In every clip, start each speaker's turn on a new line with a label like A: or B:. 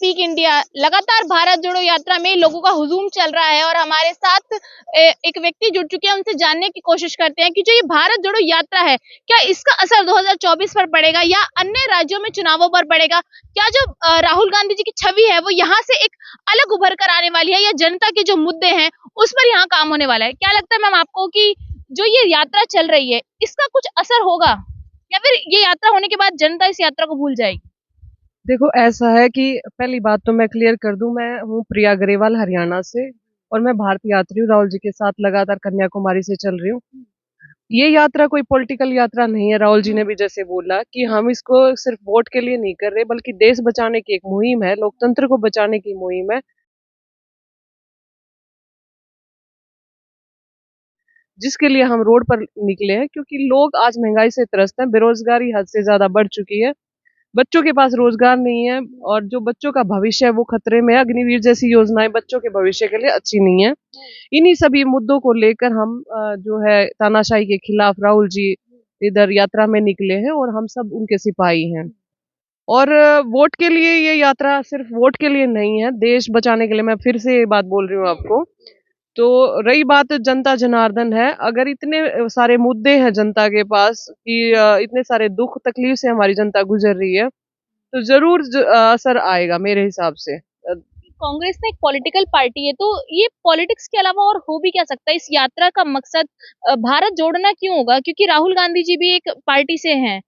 A: Speak India लगातार भारत जोड़ो यात्रा में लोगों का हुजूम चल रहा है और हमारे साथ एक व्यक्ति जुड़ चुके हैं, उनसे जानने की कोशिश करते हैं कि जो ये भारत जोड़ो यात्रा है, क्या इसका असर 2024 पर पड़ेगा या अन्य राज्यों में चुनावों पर पड़ेगा? क्या जो राहुल गांधी जी की छवि है वो यहाँ से एक अलग उभर कर आने वाली है या जनता के जो मुद्दे हैं उस पर यहाँ काम होने वाला है? क्या लगता है मैम आपको कि जो ये यात्रा चल रही है इसका कुछ असर होगा या फिर ये यात्रा होने के बाद जनता इस यात्रा को भूल जाएगी?
B: देखो, ऐसा है कि पहली बात तो मैं क्लियर कर दूं, मैं हूँ प्रिया ग्रेवाल हरियाणा से और मैं भारतीय यात्री हूँ। राहुल जी के साथ लगातार कन्याकुमारी से चल रही हूँ। ये यात्रा कोई पॉलिटिकल यात्रा नहीं है। राहुल जी ने भी जैसे बोला कि हम इसको सिर्फ वोट के लिए नहीं कर रहे, बल्कि देश बचाने की एक मुहिम है, लोकतंत्र को बचाने की मुहिम है, जिसके लिए हम रोड पर निकले हैं। क्योंकि लोग आज महंगाई से त्रस्त हैं, बेरोजगारी हद से ज्यादा बढ़ चुकी है, बच्चों के पास रोजगार नहीं है और जो बच्चों का भविष्य है वो खतरे में है। अग्निवीर जैसी योजनाएं बच्चों के भविष्य के लिए अच्छी नहीं है। इन्हीं सभी मुद्दों को लेकर हम जो है तानाशाही के खिलाफ राहुल जी इधर यात्रा में निकले हैं और हम सब उनके सिपाही हैं। और वोट के लिए ये यात्रा सिर्फ वोट के लिए नहीं है, देश बचाने के लिए। मैं फिर से ये बात बोल रही हूँ आपको। तो रही बात जनता जनार्दन है, अगर इतने सारे मुद्दे हैं जनता के पास कि इतने सारे दुख तकलीफ से हमारी जनता गुजर रही है, तो जरूर असर आएगा मेरे हिसाब से।
A: कांग्रेस ना एक पॉलिटिकल पार्टी है, तो ये पॉलिटिक्स के अलावा और हो भी क्या सकता है? इस यात्रा का मकसद भारत जोड़ना क्यों होगा? क्योंकि राहुल गांधी जी भी एक पार्टी से हैं,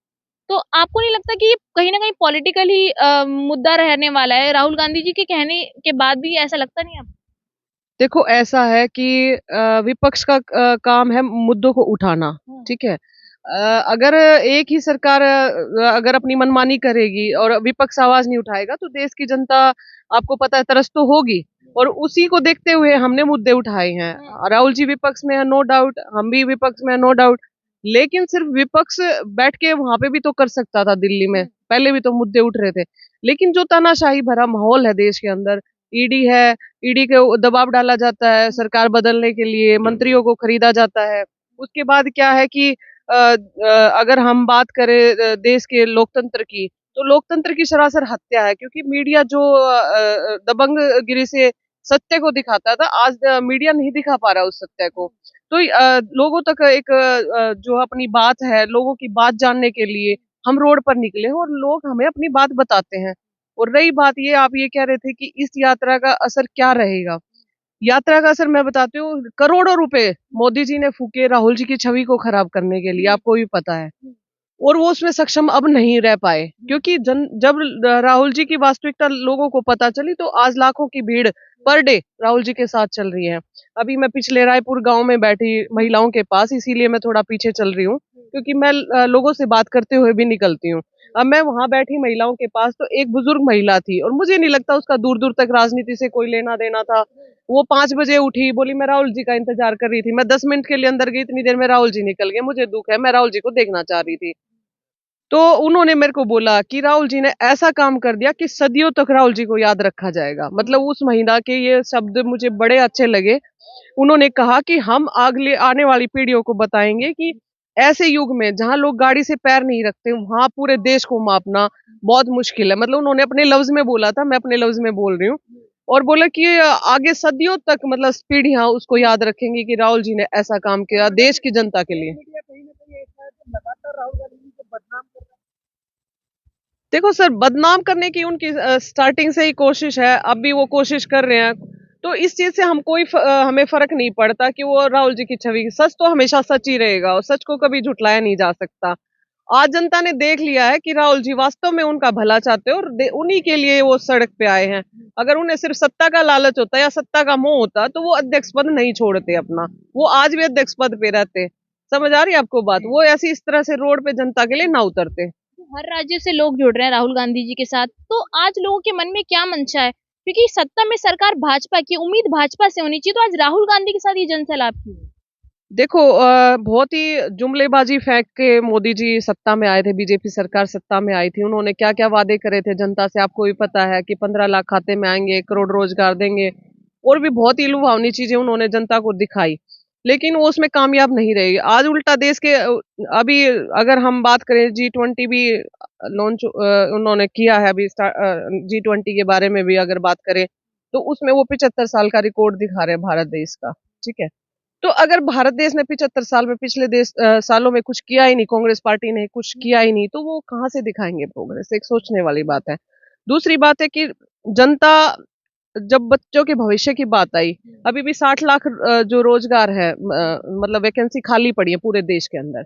A: तो आपको नहीं लगता कि ये कहीं ना कहीं पॉलिटिकल ही मुद्दा रहने वाला है? राहुल गांधी जी के कहने के बाद भी ऐसा लगता नहीं आपको?
B: देखो, ऐसा है कि विपक्ष का काम है मुद्दों को उठाना, ठीक है। अगर एक ही सरकार अगर अपनी मनमानी करेगी और विपक्ष आवाज नहीं उठाएगा तो देश की जनता, आपको पता है, त्रस्त तो होगी। और उसी को देखते हुए हमने मुद्दे उठाए हैं। राहुल जी विपक्ष में है, नो डाउट, हम भी विपक्ष में है, नो डाउट। लेकिन सिर्फ विपक्ष बैठ के वहां पे भी तो कर सकता था, दिल्ली में पहले भी तो मुद्दे उठ रहे थे। लेकिन जो तानाशाही भरा माहौल है देश के अंदर, ईडी है, ईडी के दबाव डाला जाता है सरकार बदलने के लिए, मंत्रियों को खरीदा जाता है। उसके बाद क्या है कि अगर हम बात करें देश के लोकतंत्र की, तो लोकतंत्र की सरासर हत्या है। क्योंकि मीडिया जो दबंगगिरी से सत्य को दिखाता था, आज मीडिया नहीं दिखा पा रहा उस सत्य को। तो लोगों तक एक जो अपनी बात है, लोगों की बात जानने के लिए हम रोड पर निकले हैं और लोग हमें अपनी बात बताते हैं। और रही बात ये, आप ये कह रहे थे कि इस यात्रा का असर क्या रहेगा। यात्रा का असर मैं बताती हूँ, करोड़ों रुपए मोदी जी ने फूके राहुल जी की छवि को खराब करने के लिए, आपको भी पता है। और वो उसमें सक्षम अब नहीं रह पाए, क्योंकि जब राहुल जी की वास्तविकता लोगों को पता चली, तो आज लाखों की भीड़ पर डे राहुल जी के साथ चल रही है। अभी मैं पिछले रायपुर गांव में बैठी महिलाओं के पास, इसीलिए मैं थोड़ा पीछे चल रही हूँ, क्योंकि मैं लोगों से बात करते हुए भी निकलती हूँ। अब मैं वहां बैठी महिलाओं के पास, तो एक बुजुर्ग महिला थी और मुझे नहीं लगता उसका दूर दूर तक राजनीति से कोई लेना देना था। वो 5 बजे उठी, बोली मैं राहुल जी का इंतजार कर रही थी, मैं 10 मिनट के लिए अंदर गई, इतनी देर में राहुल जी निकल गए, मुझे दुख है, मैं राहुल जी को देखना चाह रही थी। तो उन्होंने मेरे को बोला कि राहुल जी ने ऐसा काम कर दिया कि सदियों तक राहुल जी को याद रखा जाएगा। मतलब उस महिला के ये शब्द मुझे बड़े अच्छे लगे। उन्होंने कहा कि हम अगले आने वाली पीढ़ियों को बताएंगे कि ऐसे युग में जहां लोग गाड़ी से पैर नहीं रखते, वहां पूरे देश को मापना बहुत मुश्किल है। मतलब उन्होंने अपने लफ्ज में बोला था, मैं अपने लफ्ज में बोल रही हूँ। और बोला कि आगे सदियों तक, मतलब पीढ़ियां उसको याद रखेंगी कि राहुल जी ने ऐसा काम किया देश की जनता के लिए। देखो सर, बदनाम करने की उनकी स्टार्टिंग से ही कोशिश है, अब भी वो कोशिश कर रहे हैं। तो इस चीज से हम हमें फर्क नहीं पड़ता कि वो राहुल जी की छवि, सच तो हमेशा सच ही रहेगा और सच को कभी झुटलाया नहीं जा सकता। आज जनता ने देख लिया है कि राहुल जी वास्तव में उनका भला चाहते हैं और उन्हीं के लिए वो सड़क पे आए हैं। अगर उन्हें सिर्फ सत्ता का लालच होता या सत्ता का मोह होता तो वो अध्यक्ष पद नहीं छोड़ते अपना, वो आज भी अध्यक्ष पद पे रहते। समझ आ रही है आपको बात? वो ऐसी इस तरह से रोड पे जनता के लिए ना उतरते।
A: हर राज्य से लोग जुड़ रहे हैं राहुल गांधी जी के साथ, तो आज लोगों के मन में क्या मंशा है? क्योंकि सत्ता में सरकार भाजपा की, उम्मीद भाजपा से होनी चाहिए, तो आज राहुल गांधी के साथ ये जनसैलाब क्यों है?
B: देखो, बहुत ही जुमलेबाजी फेंक के मोदी जी सत्ता में आए थे, बीजेपी सरकार सत्ता में आई थी। उन्होंने क्या क्या वादे करे थे जनता से, आपको भी पता है कि 15 लाख खाते में आएंगे, 1 करोड़ रोजगार देंगे, और भी बहुत ही लुभावनी चीजें उन्होंने जनता को दिखाई। लेकिन वो उसमें कामयाब नहीं रहेगी। आज उल्टा देश के अभी अगर हम बात करें G20 भी लॉन्च उन्होंने किया है अभी G20 के बारे में भी अगर बात करें तो उसमें वो 75 साल का रिकॉर्ड दिखा रहे हैं भारत देश का। ठीक है, तो अगर भारत देश ने 75 साल में पिछले सालों में कुछ किया ही नहीं, कांग्रेस पार्टी ने कुछ किया ही नहीं, तो वो कहाँ से दिखाएंगे प्रोग्रेस? एक सोचने वाली बात है। दूसरी बात है कि जनता, जब बच्चों के भविष्य की बात आई, अभी भी 60 लाख जो रोजगार है मतलब वैकेंसी खाली पड़ी है पूरे देश के अंदर,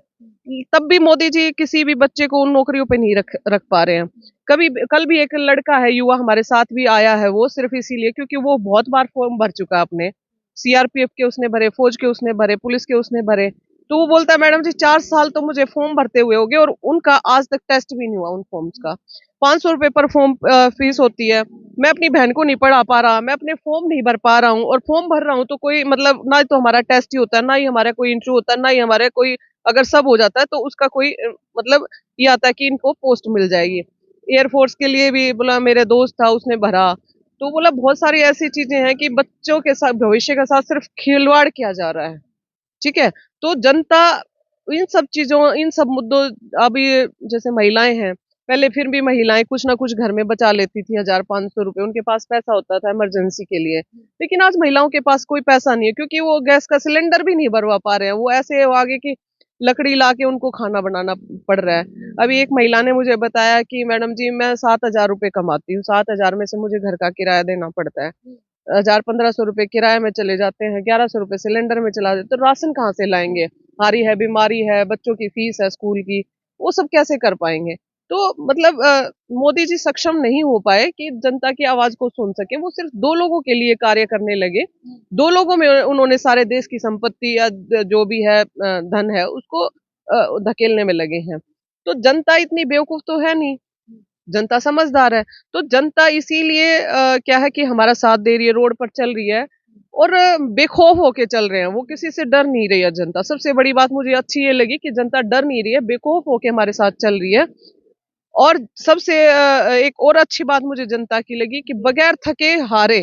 B: तब भी मोदी जी किसी भी बच्चे को उन नौकरियों पे नहीं रख पा रहे हैं। कल भी एक लड़का है युवा हमारे साथ भी आया है, वो सिर्फ इसीलिए क्योंकि वो बहुत बार फॉर्म भर चुका है अपने, सीआरपीएफ के उसने भरे, फौज के उसने भरे, पुलिस के उसने भरे, तो वो बोलता है मैडम जी 4 साल तो मुझे फॉर्म भरते हुए हो गए और उनका आज तक टेस्ट भी नहीं हुआ उन फॉर्म्स का। 500 रुपए पर फॉर्म फीस होती है। मैं अपनी बहन को नहीं पढ़ा पा रहा, मैं अपने फॉर्म नहीं भर पा रहा हूँ, और फॉर्म भर रहा हूँ तो कोई मतलब ना तो हमारा टेस्ट ही होता है, ना ही हमारा कोई इंटरव्यू होता है, ना ही हमारे कोई, अगर सब हो जाता है तो उसका कोई मतलब ये आता है कि इनको पोस्ट मिल जाएगी। एयरफोर्स के लिए भी बोला, मेरे दोस्त था उसने भरा, तो बोला बहुत सारी ऐसी चीजें हैं कि बच्चों के साथ, भविष्य के साथ सिर्फ खिलवाड़ किया जा रहा है। ठीक है, तो जनता इन सब चीजों, इन सब मुद्दों, अभी जैसे महिलाएं हैं, पहले फिर भी महिलाएं कुछ ना कुछ घर में बचा लेती थी, 1,000-500 रुपए उनके पास पैसा होता था इमरजेंसी के लिए। लेकिन आज महिलाओं के पास कोई पैसा नहीं है क्योंकि वो गैस का सिलेंडर भी नहीं भरवा पा रहे हैं, वो ऐसे वो आगे की लकड़ी ला के उनको खाना बनाना पड़ रहा है। अभी एक महिला ने मुझे बताया कि मैडम जी मैं 7,000 रुपए कमाती हूँ, 7,000 में से मुझे घर का किराया देना पड़ता है, 1,000-1,500 रुपए किराए में चले जाते हैं, 1,100 रुपए सिलेंडर में चला जाते, तो राशन कहाँ से लाएंगे? हारी है, बीमारी है, बच्चों की फीस है स्कूल की, वो सब कैसे कर पाएंगे? तो मतलब मोदी जी सक्षम नहीं हो पाए कि जनता की आवाज को सुन सके, वो सिर्फ दो लोगों के लिए कार्य करने लगे। दो लोगों में उन्होंने सारे देश की संपत्ति या जो भी है धन है उसको धकेलने में लगे हैं। तो जनता इतनी बेवकूफ तो है नहीं, जनता समझदार है। तो जनता इसीलिए क्या है कि हमारा साथ दे रही है, रोड पर चल रही है और बेखौफ होके चल रहे हैं, वो किसी से डर नहीं रही है जनता। सबसे बड़ी बात मुझे अच्छी ये लगी कि जनता डर नहीं रही है, बेखौफ होके हमारे साथ चल रही है। और सबसे एक और अच्छी बात मुझे जनता की लगी कि बगैर थके हारे,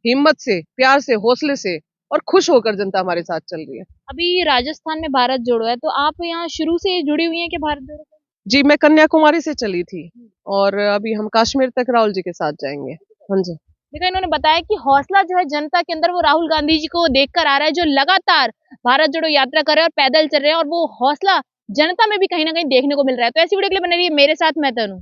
B: हिम्मत से, प्यार से, हौसले से और खुश होकर जनता हमारे साथ चल रही है।
A: अभी राजस्थान में भारत जोड़ो है, तो आप यहाँ शुरू से जुड़ी हुई हैं कि भारत जोड़ो से?
B: जी, मैं कन्याकुमारी से चली थी और अभी हम कश्मीर तक राहुल जी के साथ जाएंगे। हाँ जी।
A: देखा, इन्होंने बताया कि हौसला जो है जनता के अंदर वो राहुल गांधी जी को देखकर आ रहा है, जो लगातार भारत जोड़ो यात्रा कर रहे हैं और पैदल चल रहे हैं, और वो हौसला जनता में भी कहीं ना कहीं देखने को मिल रहा है। तो ऐसी वीडियो के लिए बने रहिए मेरे साथ, मैं तनु।